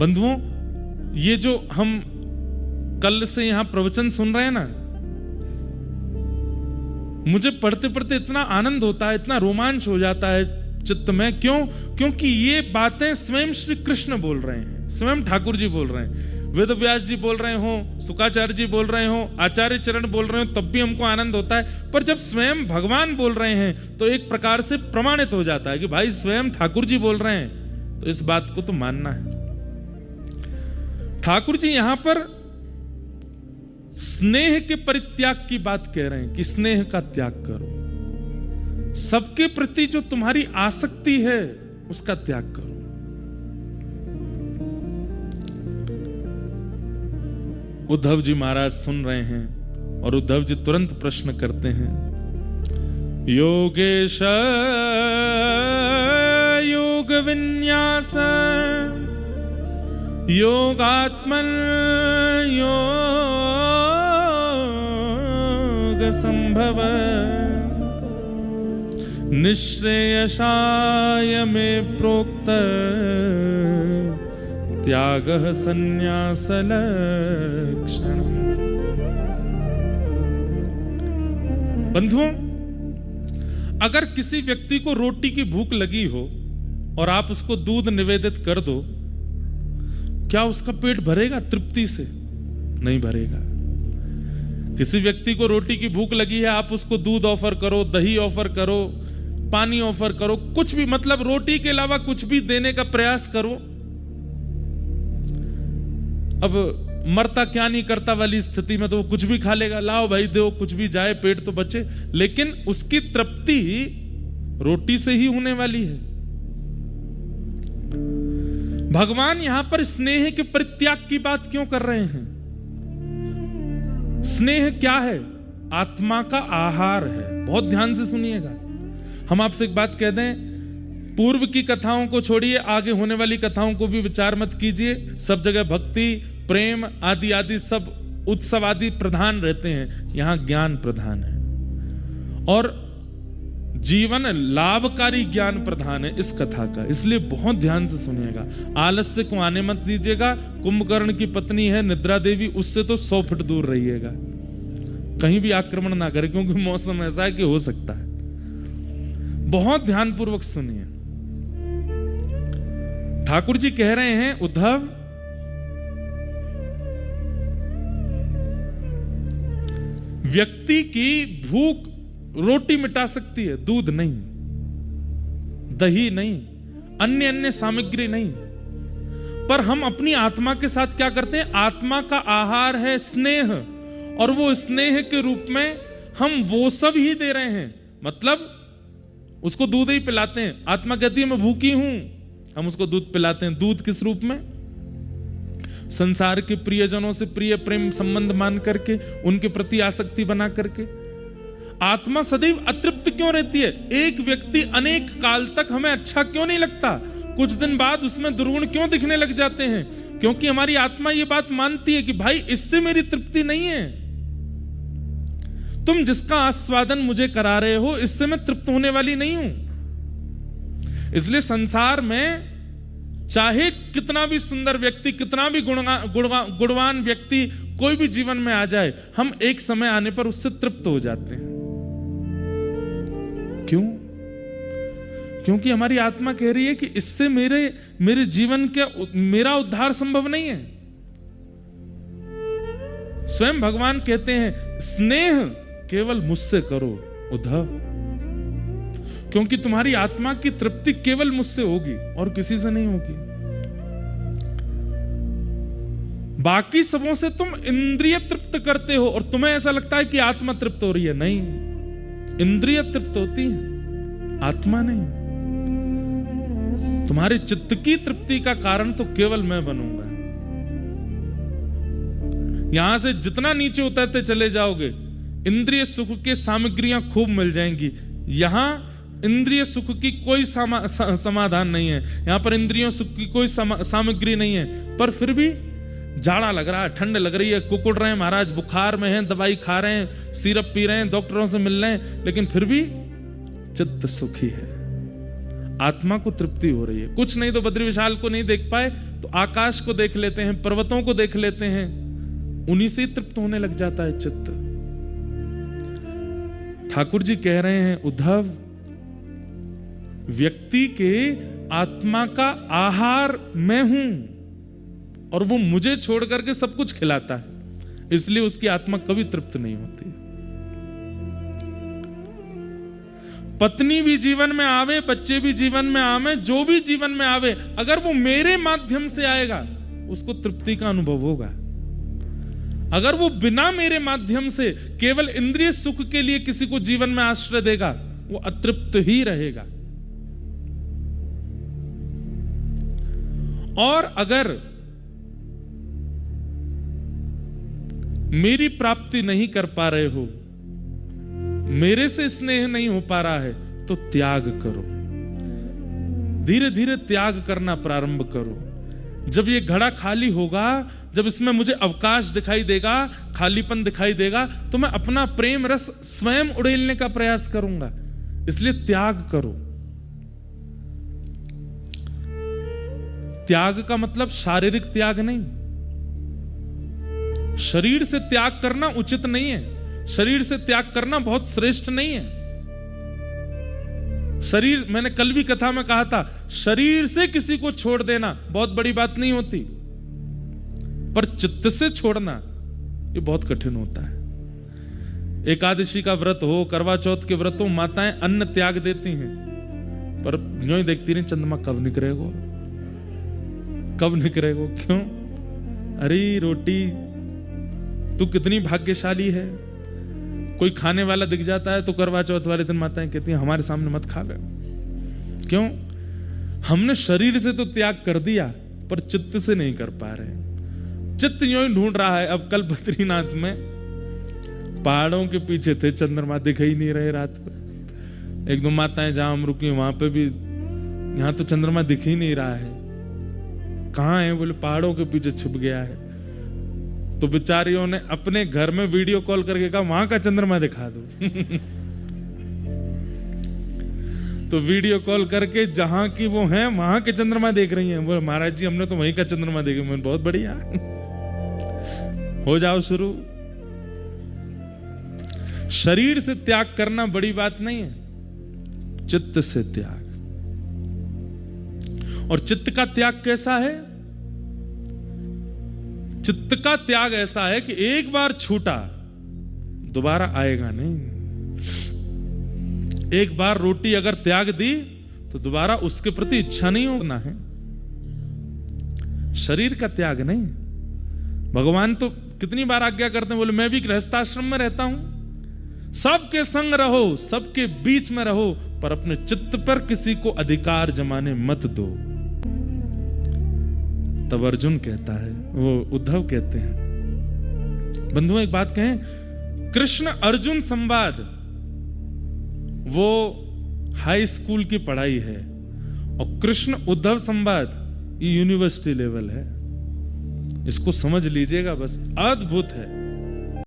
बंधुओं, ये जो हम कल से यहां प्रवचन सुन रहे हैं ना, मुझे पढ़ते पढ़ते इतना आनंद होता है, इतना रोमांच हो जाता है चित्त में। क्यों? क्योंकि ये बातें स्वयं श्री कृष्ण बोल रहे हैं, स्वयं ठाकुर जी बोल रहे हैं। वेद व्यास जी बोल रहे हो, शुकाचार्य जी बोल रहे हो, आचार्य चरण बोल रहे हो, तब भी हमको आनंद होता है। पर जब स्वयं भगवान बोल रहे हैं तो एक प्रकार से प्रमाणित हो जाता है कि भाई स्वयं ठाकुर जी बोल रहे हैं, तो इस बात को तो मानना है। ठाकुर जी यहां पर स्नेह के परित्याग की बात कह रहे हैं कि स्नेह का त्याग करो, सबके प्रति जो तुम्हारी आसक्ति है उसका त्याग करो। उद्धव जी महाराज सुन रहे हैं और उद्धव जी तुरंत प्रश्न करते हैं, योगेश योग विन्यास योगात्मन योग संभव निःश्रेयसाय में प्रोक्त त्यागः संन्यास लक्षणम्। बंधुओं, अगर किसी व्यक्ति को रोटी की भूख लगी हो और आप उसको दूध निवेदित कर दो, क्या उसका पेट भरेगा तृप्ति से? नहीं भरेगा। किसी व्यक्ति को रोटी की भूख लगी है, आप उसको दूध ऑफर करो, दही ऑफर करो, पानी ऑफर करो, कुछ भी, मतलब रोटी के अलावा कुछ भी देने का प्रयास करो, अब मरता क्या नहीं करता वाली स्थिति में तो वो कुछ भी खा लेगा। लाओ भाई दो, कुछ भी जाए, पेट तो बचे। लेकिन उसकी तृप्ति रोटी से ही होने वाली है। भगवान यहां पर स्नेह के परित्याग की बात क्यों कर रहे हैं? स्नेह क्या है? आत्मा का आहार है। बहुत ध्यान से सुनिएगा। हम आपसे एक बात कह दें, पूर्व की कथाओं को छोड़िए, आगे होने वाली कथाओं को भी विचार मत कीजिए। सब जगह भक्ति, प्रेम आदि आदि सब उत्सव आदि प्रधान रहते हैं, यहां ज्ञान प्रधान है और जीवन लाभकारी ज्ञान प्रधान है इस कथा का। इसलिए बहुत ध्यान से सुनिएगा, आलस्य को आने मत दीजिएगा। कुंभकर्ण की पत्नी है निद्रा देवी, उससे तो 100 फुट दूर रहिएगा, कहीं भी आक्रमण ना करे, क्योंकि मौसम ऐसा है कि हो सकता है। बहुत ध्यानपूर्वक सुनिए। ठाकुर जी कह रहे हैं, उद्धव व्यक्ति की भूख रोटी मिटा सकती है, दूध नहीं, दही नहीं, अन्य अन्य सामग्री नहीं। पर हम अपनी आत्मा के साथ क्या करते हैं? आत्मा का आहार है स्नेह, और वो स्नेह के रूप में हम वो सब ही दे रहे हैं। मतलब उसको दूध ही पिलाते हैं। आत्मा कहती है मैं भूखी हूं, हम उसको दूध पिलाते हैं। दूध किस रूप में? संसार के प्रियजनों से प्रिय प्रेम संबंध मान करके, उनके प्रति आसक्ति बना करके। आत्मा सदैव अतृप्त क्यों रहती है? एक व्यक्ति अनेक काल तक हमें अच्छा क्यों नहीं लगता? कुछ दिन बाद उसमें दुर्गुण क्यों दिखने लग जाते हैं? क्योंकि हमारी आत्मा ये बात मानती है कि भाई इससे मेरी तृप्ति नहीं है। तुम जिसका आस्वादन मुझे करा रहे हो, इससे मैं तृप्त होने वाली नहीं हूं। इसलिए संसार में चाहे कितना भी सुंदर व्यक्ति, कितना भी गुणवान व्यक्ति कोई भी जीवन में आ जाए, हम एक समय आने पर उससे तृप्त हो जाते हैं। क्यों? क्योंकि हमारी आत्मा कह रही है कि इससे मेरे जीवन के मेरा उद्धार संभव नहीं है। स्वयं भगवान कहते हैं, स्नेह केवल मुझसे करो उद्धव, क्योंकि तुम्हारी आत्मा की तृप्ति केवल मुझसे होगी और किसी से नहीं होगी। बाकी सबों से तुम इंद्रिय तृप्त करते हो और तुम्हें ऐसा लगता है कि आत्मा तृप्त हो रही है। नहीं, इंद्रिय तृप्त होती है, आत्मा नहीं। तुम्हारे चित्त की तृप्ति का कारण तो केवल मैं बनूंगा। यहां से जितना नीचे उतरते चले जाओगे, इंद्रिय सुख के सामग्रियां खूब मिल जाएंगी। यहां इंद्रिय सुख की कोई समाधान नहीं है, यहां पर इंद्रियों सुख की कोई सामग्री नहीं है। पर फिर भी जाड़ा लग रहा है, ठंड लग रही है, कुकुड़ रहे हैं महाराज, बुखार में हैं, दवाई खा रहे हैं, सिरप पी रहे हैं, डॉक्टरों से मिल रहे हैं, लेकिन फिर भी चित्त सुखी है, आत्मा को तृप्ति हो रही है। कुछ नहीं तो बद्री विशाल को नहीं देख पाए तो आकाश को देख लेते हैं, पर्वतों को देख लेते हैं, उन्हीं से तृप्त होने लग जाता है चित्त। ठाकुर जी कह रहे हैं उद्धव, व्यक्ति के आत्मा का आहार मैं हूं और वो मुझे छोड़ करके सब कुछ खिलाता है, इसलिए उसकी आत्मा कभी तृप्त नहीं होती। पत्नी भी जीवन में आवे, बच्चे भी जीवन में आवे, जो भी जीवन में आवे, अगर वो मेरे माध्यम से आएगा उसको तृप्ति का अनुभव होगा। अगर वो बिना मेरे माध्यम से केवल इंद्रिय सुख के लिए किसी को जीवन में आश्रय देगा, वो अतृप्त ही रहेगा। और अगर मेरी प्राप्ति नहीं कर पा रहे हो, मेरे से स्नेह नहीं हो पा रहा है, तो त्याग करो। धीरे धीरे त्याग करना प्रारंभ करो। जब ये घड़ा खाली होगा, जब इसमें मुझे अवकाश दिखाई देगा, खालीपन दिखाई देगा, तो मैं अपना प्रेम रस स्वयं उड़ेलने का प्रयास करूंगा। इसलिए त्याग करो। त्याग का मतलब शारीरिक त्याग नहीं। शरीर से त्याग करना उचित नहीं है, शरीर से त्याग करना बहुत श्रेष्ठ नहीं है। शरीर, मैंने कल भी कथा में कहा था, शरीर से किसी को छोड़ देना बहुत बड़ी बात नहीं होती, पर चित्त से छोड़ना ये बहुत कठिन होता है। एकादशी का व्रत हो, करवा चौथ के व्रत हो, माताएं अन्न त्याग देती हैं, पर यूं ही देखती नहीं चंद्रमा कब निकलेगा, कब निकलेगा। क्यों? अरे रोटी, तू कितनी भाग्यशाली है। कोई खाने वाला दिख जाता है तो करवा चौथ वाले दिन माताएं कहती हैं हमारे सामने मत खा गए। क्यों? हमने शरीर से तो त्याग कर दिया, पर चित्त से नहीं कर पा रहे। चित्त यूं ही ढूंढ रहा है। अब कल बद्रीनाथ में पहाड़ों के पीछे थे, चंद्रमा दिख ही नहीं रहे रात में। एक दो माताएं जहां हम रुकी वहां पे भी, यहां तो चंद्रमा दिख ही नहीं रहा है। कहां है? बोले पहाड़ों के पीछे छुप गया है। तो बेचारियों ने अपने घर में वीडियो कॉल करके कहा वहां का चंद्रमा दिखा दो। तो वीडियो कॉल करके जहां की वो हैं वहां के चंद्रमा देख रही हैं। बोले महाराज जी हमने तो वहीं का चंद्रमा देखा। मैंने बहुत बढ़िया, हो जाओ शुरू। शरीर से त्याग करना बड़ी बात नहीं है, चित्त से त्याग। और चित्त का त्याग कैसा है? चित्त का त्याग ऐसा है कि एक बार छूटा दोबारा आएगा नहीं। एक बार रोटी अगर त्याग दी तो दोबारा उसके प्रति इच्छा नहीं होना है। शरीर का त्याग नहीं। भगवान तो कितनी बार आज्ञा करते हैं, बोले मैं भी गृहस्थाश्रम में रहता हूं, सबके संग रहो, सबके बीच में रहो, पर अपने चित्त पर किसी को अधिकार जमाने मत दो। तब अर्जुन कहता है, वो उद्धव कहते हैं, बंधुओं एक बात कहें, कृष्ण अर्जुन संवाद वो हाई स्कूल की पढ़ाई है, और कृष्ण उद्धव संवाद ये यूनिवर्सिटी लेवल है। इसको समझ लीजिएगा, बस अद्भुत है।